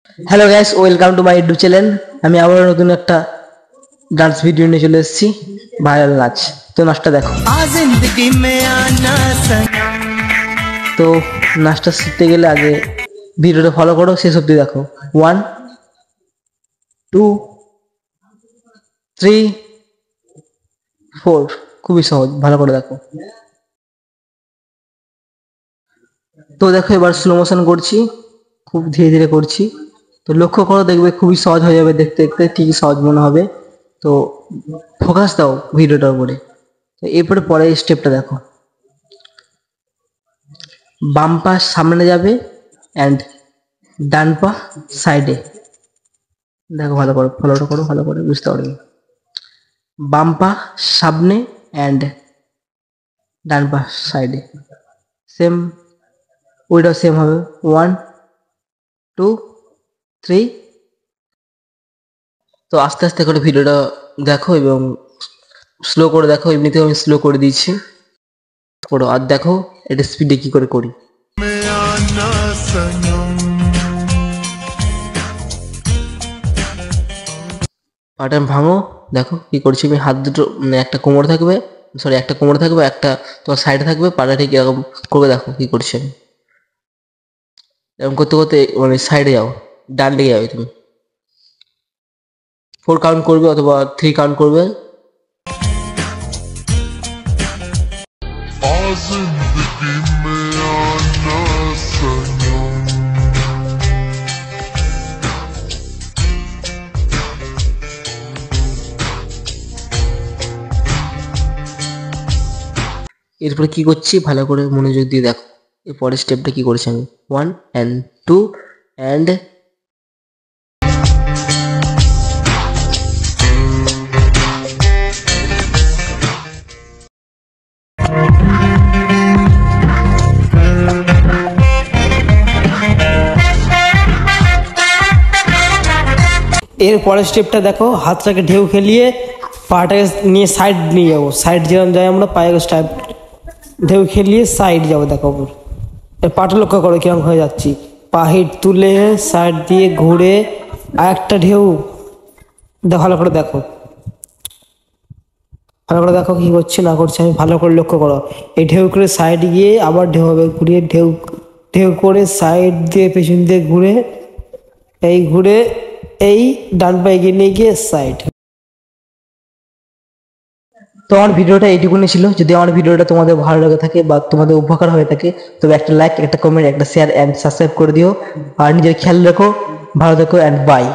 Hello guys, welcome to my YouTube channel. আমি আবার নতুন একটা ডান্স ভিডিও নিয়ে চলে এসেছি, ভাইরাল নাচ। তো নাচটা দেখো। তো নাচটা শিখতে গেলে আগে ভিডিওটা ফলো করো, শেষ অবধি দেখো। 1 2 3 4, খুবই সহজ, ভালো করে দেখো। তো দেখো এবার স্লো মোশন করছি, খুব ধীরে ধীরে করছি। তো লক্ষ্য করো, দেখবে খুবই সহজ হয়ে যাবে, দেখতে দেখতে ঠিকই সহজ মনে হবে। তো ফোকাস দাও ভিডিওটার উপরে। তো এরপরে পরের স্টেপটা দেখো। বাম পা সামনে যাবে অ্যান্ড ডান পা সাইডে। দেখো ভালো করে, ফলোটা করো, ভালো করে বুঝতে পারবে। বাম পা সামনে অ্যান্ড ডান পা সাইডে, সেম ওইটাও সেম হবে। 1 2 3। তো আস্তে আস্তে করে ভিডিওটা দেখো এবং স্লো করে দেখো, এমনিতেও আমি স্লো করে দিয়েছি। করো আর দেখো এটা স্পিডে কি করে করি। পাটান ভাঙো, দেখো কি করছি আমি। হাত দুটো একটা কোমর থাকবে, সরি একটা কোমর থাকবে, একটা তোমার সাইডে থাকবে, পাটা ঠিক এরকম করবে। দেখো কি করছি আমি। এরকম করতে করতে মানে সাইডে যাও, ডান দিকে যাবে তুমি। 4 কাউন্ট করবে অথবা 3 কাউন্ট করবে। এরপরে কি করছি ভালো করে মনোযোগ দিয়ে দেখো। এর পরের স্টেপটা কি করছি আমি। 1 and 2 and এর পরের স্টেপটা দেখো, হাতটাকে ঢেউ খেলিয়ে পাটাকে নিয়ে সাইড নিয়ে যাবো। সাইড যেরকম যাই আমরা পায়ের স্টাইপ ঢেউ খেলিয়ে সাইড যাবো। দেখো এর পাটা লক্ষ্য করো কিরকম হয়ে যাচ্ছি। পা হিট তুলে সাইড দিয়ে ঘুরে আর একটা ঢেউ। ভালো করে দেখো, ভালো করে দেখো কি করছি না করছি আমি, ভালো করে লক্ষ্য করো। এই ঢেউ করে সাইড গিয়ে আবার ঢেউ হবে, ঘুরিয়ে ঢেউ ঢেউ করে সাইড দিয়ে পেছন দিয়ে ঘুরে এই ঘুরে এই ডান পায়ে গিয়ে নিয়ে গিয়ে সাইড। তো আমার ভিডিওটা এইটুকুনি ছিল। যদি আমার ভিডিওটা তোমাদের ভালো লাগে থাকে বা তোমাদের উপকার হয়ে থাকে, তবে একটা লাইক, একটা কমেন্ট, একটা শেয়ার অ্যান্ড সাবস্ক্রাইব করে দিও। আর নিজের খেয়াল রাখো, ভালো থেকো অ্যান্ড বাই।